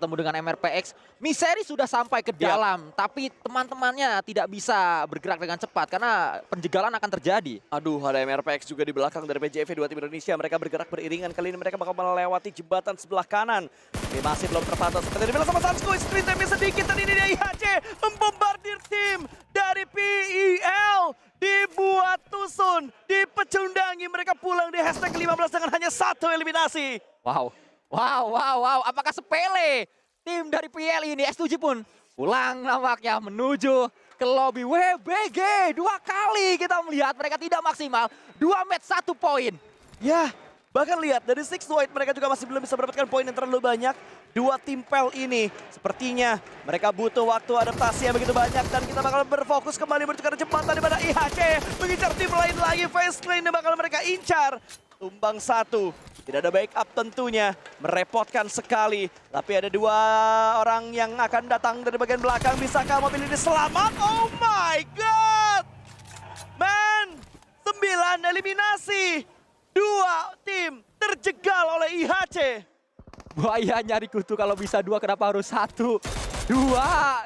bertemu dengan MRPX. Miseri sudah sampai ke dalam, tapi teman-temannya tidak bisa bergerak dengan cepat karena penjegalan akan terjadi. Aduh, ada MRPX juga di belakang dari PJV 2 tim Indonesia. Mereka bergerak beriringan. Kali ini mereka bakal melewati jembatan sebelah kanan. Ini masih belum terpantau. Seperti dibilang sama Sanskui, screen time sedikit. Dan ini dia IHC membombardir tim dari PEL. Dibuat tusun, dipecundangi. Mereka pulang di hashtag 15 dengan hanya 1 eliminasi. Wow. Apakah sepele? Tim dari PL ini, S7 pun pulang nampaknya menuju ke lobby WBG. 2 kali kita melihat mereka tidak maksimal. 2 match 1 poin. Ya, bahkan lihat dari Six White mereka juga masih belum bisa mendapatkan poin yang terlalu banyak. 2 tim PEL ini sepertinya mereka butuh waktu adaptasi yang begitu banyak. Dan kita bakal berfokus kembali menuju ke jembatan di mana IHC mengincar tim lain lagi. Face clean yang bakal mereka incar. Tumbang 1. Tidak ada backup tentunya, merepotkan sekali. Tapi ada 2 orang yang akan datang dari bagian belakang. Bisakah mobil ini selamat? Oh my god! Man, 9 eliminasi. 2 tim terjegal oleh IHC. Bahaya nyari kutu kalau bisa 2, kenapa harus 1? 2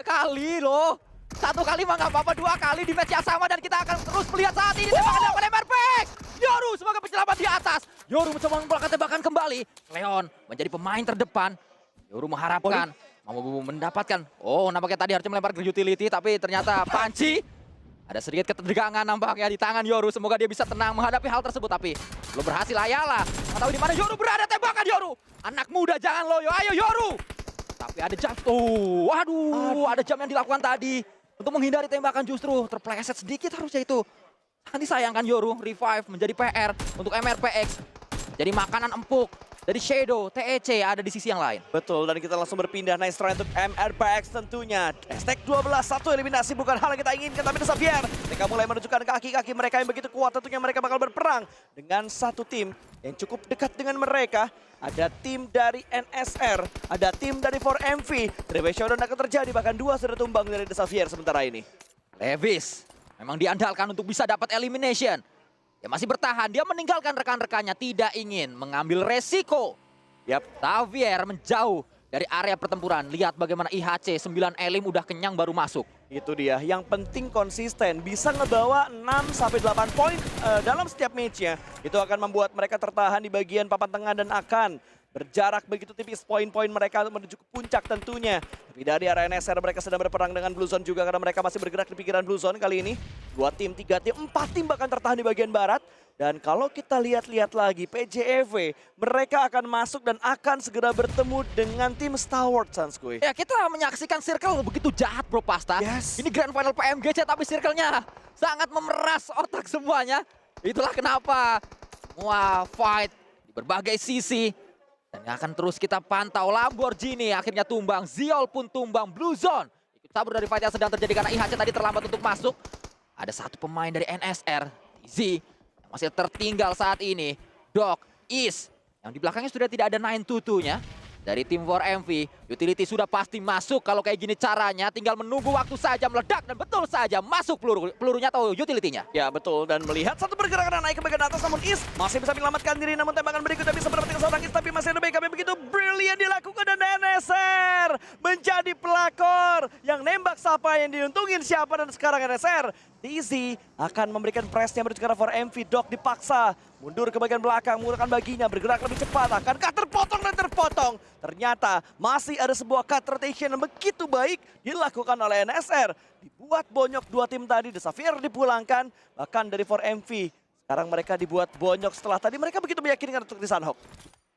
kali loh. 1 kali mah nggak apa-apa, 2 kali di match yang sama dan kita akan terus melihat saat ini tembakan dilakukan MRPX. Yoru sebagai penyelamat di atas. Yoru mencoba memulangkan tembakan kembali. Leon menjadi pemain terdepan. Yoru mengharapkan mau mendapatkan. Oh, nampaknya tadi harusnya melempar ke utility tapi ternyata panci. Ada sedikit ketegangan nampaknya di tangan Yoru. Semoga dia bisa tenang menghadapi hal tersebut tapi belum berhasil. Ayala nggak tahu di mana Yoru berada. Tembakan Yoru. Anak muda jangan loyo. Ayo Yoru. Tapi ada jump. Oh, waduh, ada jump yang dilakukan tadi. Untuk menghindari tembakan justru terpleset sedikit harusnya itu. Sangat disayangkan Yoru, revive menjadi PR untuk MRPX. Jadi makanan empuk dari Shadow, TEC ada di sisi yang lain. Betul, dan kita langsung berpindah. Nice try untuk MRPX tentunya. Hashtag 12, 1 eliminasi bukan hal yang kita inginkan. Tapi The Xavier, mereka mulai menunjukkan kaki-kaki mereka yang begitu kuat. Tentunya mereka bakal berperang dengan satu tim yang cukup dekat dengan mereka. Ada tim dari NSR, ada tim dari 4MV. Triple Showdown akan terjadi, bahkan 2 sudah tumbang dari The Xavier sementara ini. Levis memang diandalkan untuk bisa dapat elimination. Dia masih bertahan, dia meninggalkan rekan-rekannya, tidak ingin mengambil resiko. Xavier menjauh dari area pertempuran. Lihat bagaimana IHC 9 elim udah kenyang baru masuk. Itu dia, yang penting konsisten, bisa ngebawa 6-8 poin dalam setiap matchnya. Itu akan membuat mereka tertahan di bagian papan tengah dan akan berjarak begitu tipis poin-poin mereka menuju ke puncak tentunya. Tapi dari area NSR mereka sedang berperang dengan Blue Zone juga karena mereka masih bergerak di pinggiran Blue Zone kali ini. 2 tim, 3 tim, 4 tim bahkan tertahan di bagian barat. Dan kalau kita lihat-lihat lagi PJEV, mereka akan masuk dan akan segera bertemu dengan tim Stalwart, Sanskui. Ya, kita menyaksikan circle begitu jahat bro Pasta. Yes. Ini grand final PMGC tapi circle-nya sangat memeras otak semuanya. Itulah kenapa semua fight di berbagai sisi. Dan akan terus kita pantau. Lamborghini akhirnya tumbang, Ziol pun tumbang, Blue Zone ikut sabur dari fight yang sedang terjadi karena IHC tadi terlambat untuk masuk. Ada 1 pemain dari NSR, TZ, yang masih tertinggal saat ini. Doc, Is, yang di belakangnya sudah tidak ada 922-nya. Dari tim 4MV, utility sudah pasti masuk. Kalau kayak gini caranya, tinggal menunggu waktu saja meledak dan betul saja masuk pelurunya atau utility-nya. Ya betul, dan melihat satu pergerakan naik ke bagian atas namun Is masih bisa menyelamatkan diri, namun tembakan berikutnya bisa mendapatkan seorang Is, tapi masih ada backup yang begitu brilliant dilakukan dan NSR menjadi pelakor yang nembak siapa yang diuntungin siapa, dan sekarang NSR TZ akan memberikan pressnya menuju ke arah 4MV. Doc dipaksa mundur ke bagian belakang, menggunakan baginya, bergerak lebih cepat. Akankah terpotong dan terpotong? Ternyata masih ada sebuah cut rotation yang begitu baik dilakukan oleh NSR. Dibuat bonyok 2 tim tadi, The Xavier dipulangkan, bahkan dari 4MV. Sekarang mereka dibuat bonyok setelah tadi mereka begitu meyakinkan untuk di Sunhawk.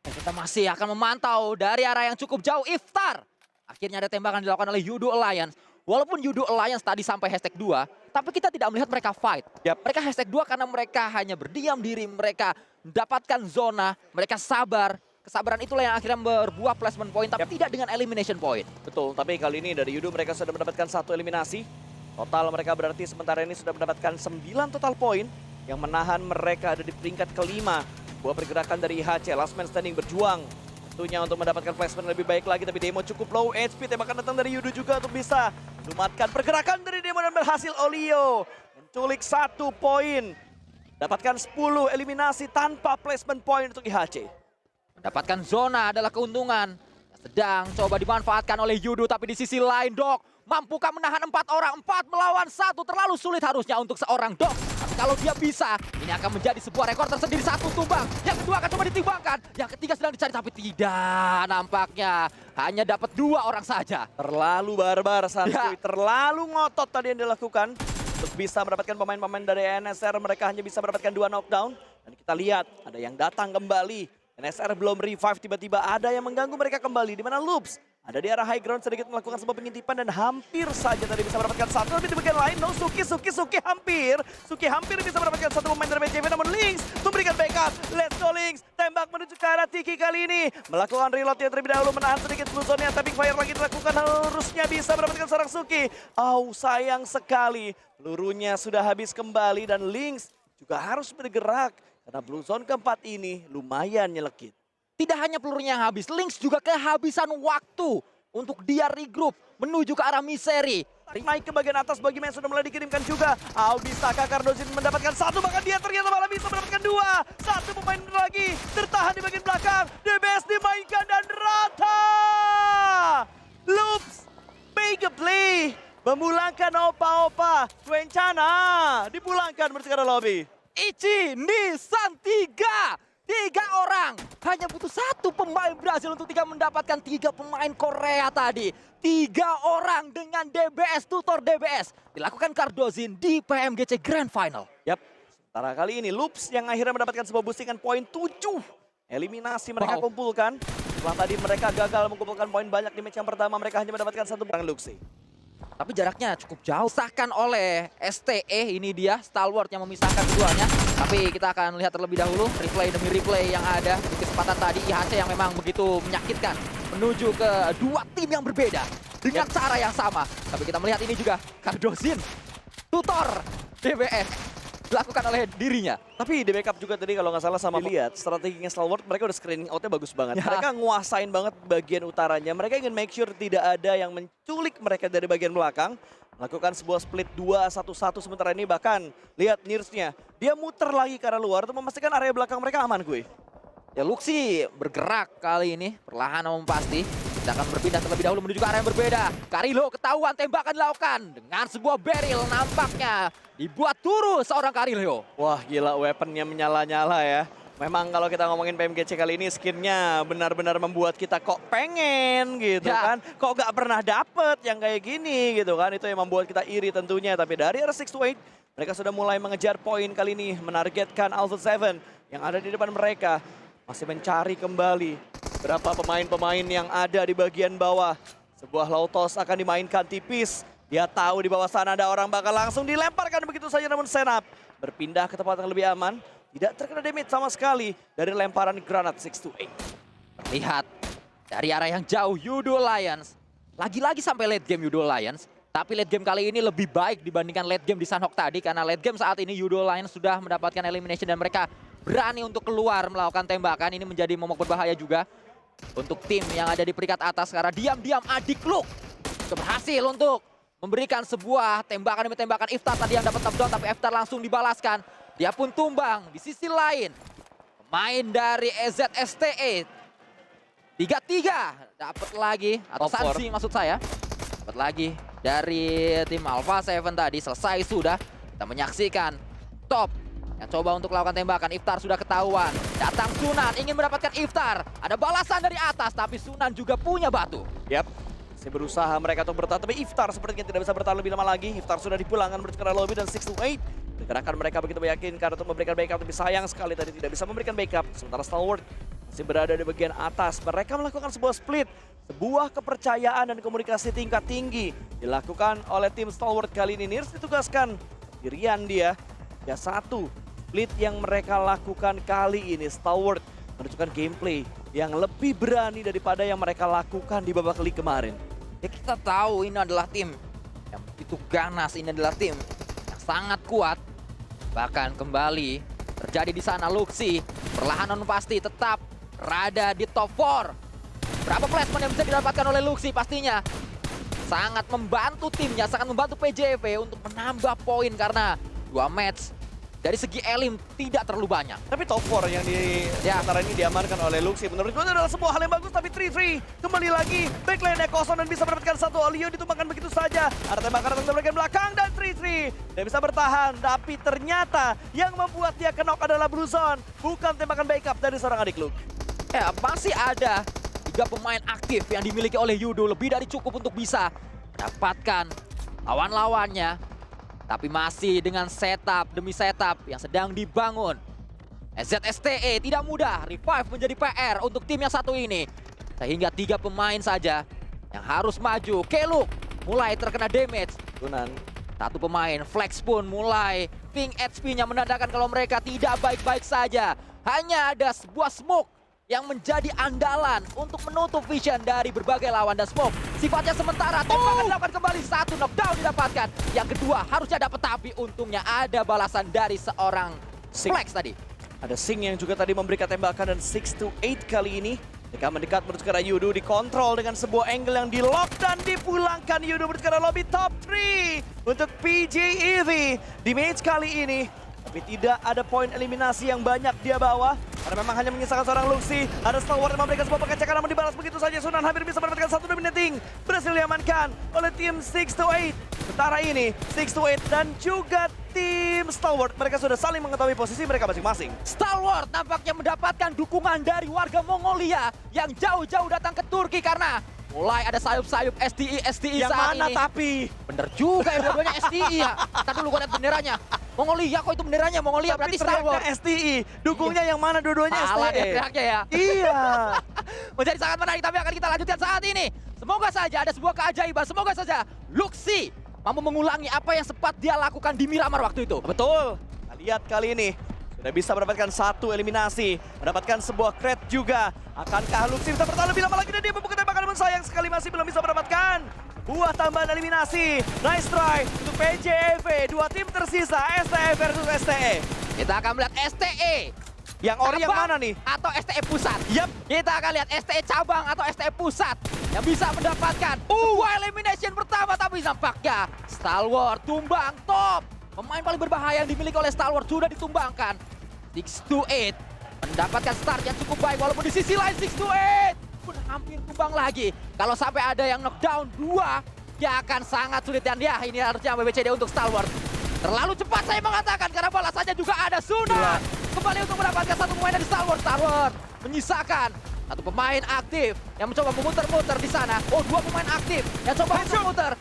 Dan kita masih akan memantau dari arah yang cukup jauh. Iftar, akhirnya ada tembakan dilakukan oleh Yudo Alliance. Walaupun Yudo Alliance tadi sampai hashtag 2, tapi kita tidak melihat mereka fight. Mereka hashtag 2 karena mereka hanya berdiam diri, mereka mendapatkan zona, mereka sabar. Kesabaran itulah yang akhirnya berbuah placement point, tapi tidak dengan elimination point. Betul, tapi kali ini dari Yudo mereka sudah mendapatkan 1 eliminasi. Total mereka berarti sementara ini sudah mendapatkan 9 total poin yang menahan mereka ada di peringkat kelima. Buah pergerakan dari IHC, last man standing berjuang. Tentunya untuk mendapatkan placement lebih baik lagi, tapi Demo cukup low HP. Tembakan datang dari Yudo juga untuk bisa melumatkan pergerakan dari Demo dan berhasil Olio menculik 1 poin. Dapatkan 10 eliminasi tanpa placement point untuk IHC. Mendapatkan zona adalah keuntungan. sedang coba dimanfaatkan oleh Yudo, tapi di sisi lain Dok mampukah menahan 4 orang, 4 melawan 1, terlalu sulit harusnya untuk seorang Dok. Tapi kalau dia bisa, ini akan menjadi sebuah rekor tersendiri. 1 tumbang, yang kedua akan coba ditimbangkan, yang ketiga sedang dicari tapi tidak, nampaknya hanya dapat 2 orang saja. Terlalu barbar Ya. Santuy, terlalu ngotot tadi yang dilakukan. Untuk bisa mendapatkan pemain-pemain dari NSR, mereka hanya bisa mendapatkan 2 knockdown. Dan kita lihat, ada yang datang kembali. NSR belum revive, tiba-tiba ada yang mengganggu mereka kembali. Di mana Loops ada di arah high ground sedikit melakukan sebuah pengintipan dan hampir saja tadi bisa mendapatkan 1. Tapi di bagian lain, no, Suki hampir. Suki hampir bisa mendapatkan 1 pemain dari BJV, namun Lynx memberikan backup. Let's go Lynx, tembak menuju ke arah Tiki kali ini. Melakukan reload yang terlebih dahulu, menahan sedikit blue zone-nya. Tapping fire lagi dilakukan, harusnya bisa mendapatkan seorang Suki. Sayang sekali. Pelurunya sudah habis kembali dan Lynx juga harus bergerak. Karena blue zone keempat ini lumayan nyelekit. Tidak hanya pelurunya yang habis, Lynx juga kehabisan waktu untuk dia regroup menuju ke arah Misery. Naik ke bagian atas bagi yang sudah mulai dikirimkan juga. Bisakah Cardozin mendapatkan 1, bahkan dia ternyata malah bisa mendapatkan 2. 1 pemain lagi tertahan di bagian belakang. DBS dimainkan dan rata. Loops, make a play. Memulangkan opa-opa. Twencana dipulangkan menuju ke arah lobby. Ichi, Nissan 3 orang. Hanya butuh 1 pemain Brazil untuk mendapatkan 3 pemain Korea tadi. 3 orang dengan DBS, tutor DBS. Dilakukan Cardozin di PMGC Grand Final. Yap, sementara kali ini Loops yang akhirnya mendapatkan sebuah boostingan poin 7. Eliminasi mereka kumpulkan. Setelah tadi mereka gagal mengumpulkan poin banyak di match yang pertama, mereka hanya mendapatkan 1 perang Luxi. Tapi jaraknya cukup jauh. Disahkan oleh STE, ini dia Stalwart yang memisahkan keduanya. Tapi kita akan lihat terlebih dahulu replay demi replay yang ada di kesempatan tadi. IHC yang memang begitu menyakitkan menuju ke 2 tim yang berbeda dengan cara yang sama. Tapi kita melihat ini juga Cardozin, tutor DBS, dilakukan oleh dirinya. Tapi di backup juga tadi kalau nggak salah sama lihat strateginya Stalwart, mereka udah screening outnya bagus banget. Ya. Mereka nguasain banget bagian utaranya. Mereka ingin make sure tidak ada yang menculik mereka dari bagian belakang. Melakukan sebuah split 2-1-1 sementara ini, bahkan lihat Nears-nya. Dia muter lagi ke arah luar untuk memastikan area belakang mereka aman gue. Ya Luxi bergerak kali ini, perlahan namun pasti. Kita akan berpindah terlebih dahulu menuju ke arah yang berbeda. Karilo ketahuan tembakan dilakukan dengan sebuah barrel, nampaknya dibuat turu seorang Karilo. Wah gila, weaponnya menyala-nyala ya. Memang kalau kita ngomongin PMGC kali ini skinnya benar-benar membuat kita kok pengen gitu Ya. kan. Kok gak pernah dapet yang kayak gini gitu kan. Itu yang membuat kita iri tentunya. Tapi dari arah 6-8 mereka sudah mulai mengejar poin kali ini. Menargetkan Alpha 7 yang ada di depan mereka. Masih mencari kembali berapa pemain-pemain yang ada di bagian bawah. Sebuah low toss akan dimainkan tipis. Dia tahu di bawah sana ada orang, bakal langsung dilemparkan begitu saja, namun Senap berpindah ke tempat yang lebih aman. Tidak terkena damage sama sekali dari lemparan granat 6-8. Lihat dari arah yang jauh Yudo Lions. Lagi-lagi sampai late game Yudo Lions. Tapi late game kali ini lebih baik dibandingkan late game di Sanhok tadi. Karena late game saat ini Yudo Lions sudah mendapatkan elimination dan mereka berani untuk keluar melakukan tembakan. Ini menjadi momok berbahaya juga untuk tim yang ada di peringkat atas. Karena diam-diam Adik Luk berhasil untuk memberikan sebuah tembakan demi tembakan. Iftar tadi yang dapat top down, tapi Iftar langsung dibalaskan. Dia pun tumbang. Di sisi lain, pemain dari EZSTE 3-3 dapat lagi, atau Sansi maksud saya. Dapat lagi dari tim Alpha 7 tadi. Selesai sudah. Kita menyaksikan top yang coba untuk melakukan tembakan. Iftar sudah ketahuan. Datang Sunan ingin mendapatkan Iftar. Ada balasan dari atas, tapi Sunan juga punya batu. Yap, masih berusaha mereka untuk bertahan, tapi Iftar sepertinya tidak bisa bertahan lebih lama lagi. Iftar sudah dipulangkan bercerai lobby dan 6-8. Gerakan mereka begitu meyakinkan untuk memberikan backup, tapi sayang sekali tadi tidak bisa memberikan backup. Sementara Stalwart masih berada di bagian atas. Mereka melakukan sebuah split. Sebuah kepercayaan dan komunikasi tingkat tinggi dilakukan oleh tim Stalwart kali ini. Nears ditugaskan sendirian dia. Ya satu split yang mereka lakukan kali ini. Stalwart menunjukkan gameplay yang lebih berani daripada yang mereka lakukan di babak league kemarin. Ya kita tahu ini adalah tim yang begitu ganas. Ini adalah tim yang sangat kuat. Bahkan kembali terjadi di sana Luxi. Perlahan namun pasti tetap berada di top 4. Berapa placement yang bisa didapatkan oleh Luxi pastinya sangat membantu timnya, sangat membantu PJV untuk menambah poin karena 2 match dari segi elim tidak terlalu banyak. Tapi top 4 yang di sementara ini diamankan oleh Luxi. Menurut gue itu adalah sebuah hal yang bagus, tapi 3-3 kembali lagi. Backline-nya kosong dan bisa mendapatkan satu. Leo ditumbangkan begitu saja. Ada tembakan datang dari bagian belakang dan 3-3. Dia bisa bertahan, tapi ternyata yang membuat dia knock adalah Bruzon. Bukan tembakan backup dari seorang adik Luke. Ya, masih ada 3 pemain aktif yang dimiliki oleh Yudo. Lebih dari cukup untuk bisa mendapatkan lawan-lawannya. Tapi masih dengan setup demi setup yang sedang dibangun. ZSTE tidak mudah, revive menjadi PR untuk tim yang satu ini. Sehingga 3 pemain saja yang harus maju. Keluk mulai terkena damage. Sunan. 1 pemain, Flex pun mulai ping HP-nya menandakan kalau mereka tidak baik-baik saja. Hanya ada sebuah smoke yang menjadi andalan untuk menutup vision dari berbagai lawan, dan smoke sifatnya sementara. Tembakan dilakukan kembali, 1 knockdown didapatkan. Yang kedua harusnya dapat, tapi untungnya ada balasan dari seorang Flex tadi. Ada Sing yang juga tadi memberikan tembakan, dan 6-8 kali ini mereka mendekat menuju ke arah Yudo, dikontrol dengan sebuah angle yang di-lock dan dipulangkan. Yudo menuju ke arah lobby top 3 untuk PJEV di match kali ini. Tapi tidak ada poin eliminasi yang banyak dia bawa, karena memang hanya menyisakan seorang Luxi. Ada Stalwart yang memberikan sebuah pengecekan, namun dibalas begitu saja. Sunan hampir bisa mendapatkan 1 dominating. Berhasil diamankan oleh tim 6-8. Sementara ini 6-8 dan juga tim Stalwart, mereka sudah saling mengetahui posisi mereka masing-masing. Stalwart nampaknya mendapatkan dukungan dari warga Mongolia yang jauh-jauh datang ke Turki, karena mulai ada sayup-sayup STI Yang saat mana ini. tapi? Bener juga ya, dua-duanya STI ya. Ntar dulu gue liat benderanya. Mongolia kok itu benderanya Mongolia, Tapi berarti Stalwart. teriaknya STI, dukungnya yang mana? Dua-duanya Salah deh STI. teriaknya ya. Iya. Menjadi sangat menarik, tapi akan kita lanjutkan saat ini. Semoga saja ada sebuah keajaiban, semoga saja Luxi mampu mengulangi apa yang sempat dia lakukan di Miramar waktu itu. Betul. Kita lihat kali ini sudah bisa mendapatkan 1 eliminasi, mendapatkan sebuah crate juga. Akankah Luxi bisa bertahan lebih lama lagi, dan dia membuka tembakan, namun sayang sekali masih belum bisa mendapatkan buah tambahan eliminasi. Nice try untuk PJEV. 2 tim tersisa, STE versus STE. Kita akan melihat STE. Yang ori yang Cabang mana nih? Atau STE Pusat. Yap. Kita akan lihat STE Cabang atau STE Pusat yang bisa mendapatkan sebuah elimination pertama, tapi nampaknya Stalwart tumbang top. Pemain paling berbahaya yang dimiliki oleh Stalwart sudah ditumbangkan. 6-8 mendapatkan start yang cukup baik, walaupun di sisi lain 6-8 pun hampir tumbang lagi. Kalau sampai ada yang knockdown 2, dia akan sangat sulit, dan ya ini harusnya BBCD untuk Stalwart. Terlalu cepat saya mengatakan, karena balasannya juga ada. Sunan kembali untuk mendapatkan 1 pemain dari Stalwart. Stalwart menyisakan 1 pemain aktif yang mencoba memutar-muter di sana. Oh, 2 pemain aktif yang coba memutar.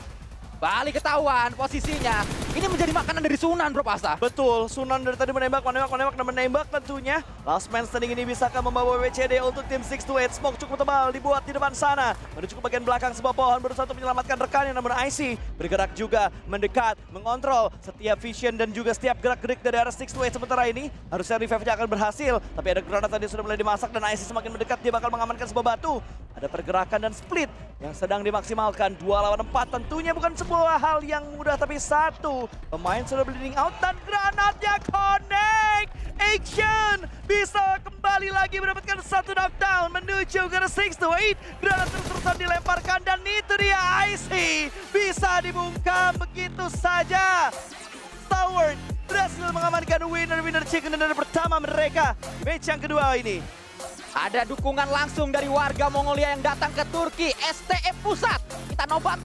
Balik ketahuan posisinya. Ini menjadi makanan dari Sunan, Bro Pasta. Betul, Sunan dari tadi menembak dan menembak tentunya. Last man standing ini bisakah membawa WCD untuk tim 6-8. Smoke cukup tebal dibuat di depan sana. Menuju ke bagian belakang sebuah pohon, berusaha untuk menyelamatkan rekannya, namun IC bergerak juga, mendekat, mengontrol setiap vision dan juga setiap gerak-gerik dari arah 6-8. Sementara ini harusnya revive-nya akan berhasil. Tapi ada granat tadi sudah mulai dimasak, dan IC semakin mendekat, dia bakal mengamankan sebuah batu. Ada pergerakan dan split yang sedang dimaksimalkan. 2 lawan 4 tentunya bukan sebuah hal yang mudah, tapi 1 pemain sudah bleeding out dan granatnya connect. Action bisa kembali lagi mendapatkan 1 knockdown menuju ke 6-8. Granat terus-terusan dilemparkan, dan itu dia IC bisa dibungkam begitu saja. Stalwart berhasil mengamankan winner chicken dinner pertama mereka match yang kedua ini. Ada dukungan langsung dari warga Mongolia yang datang ke Turki. STE Pusat, kita nobat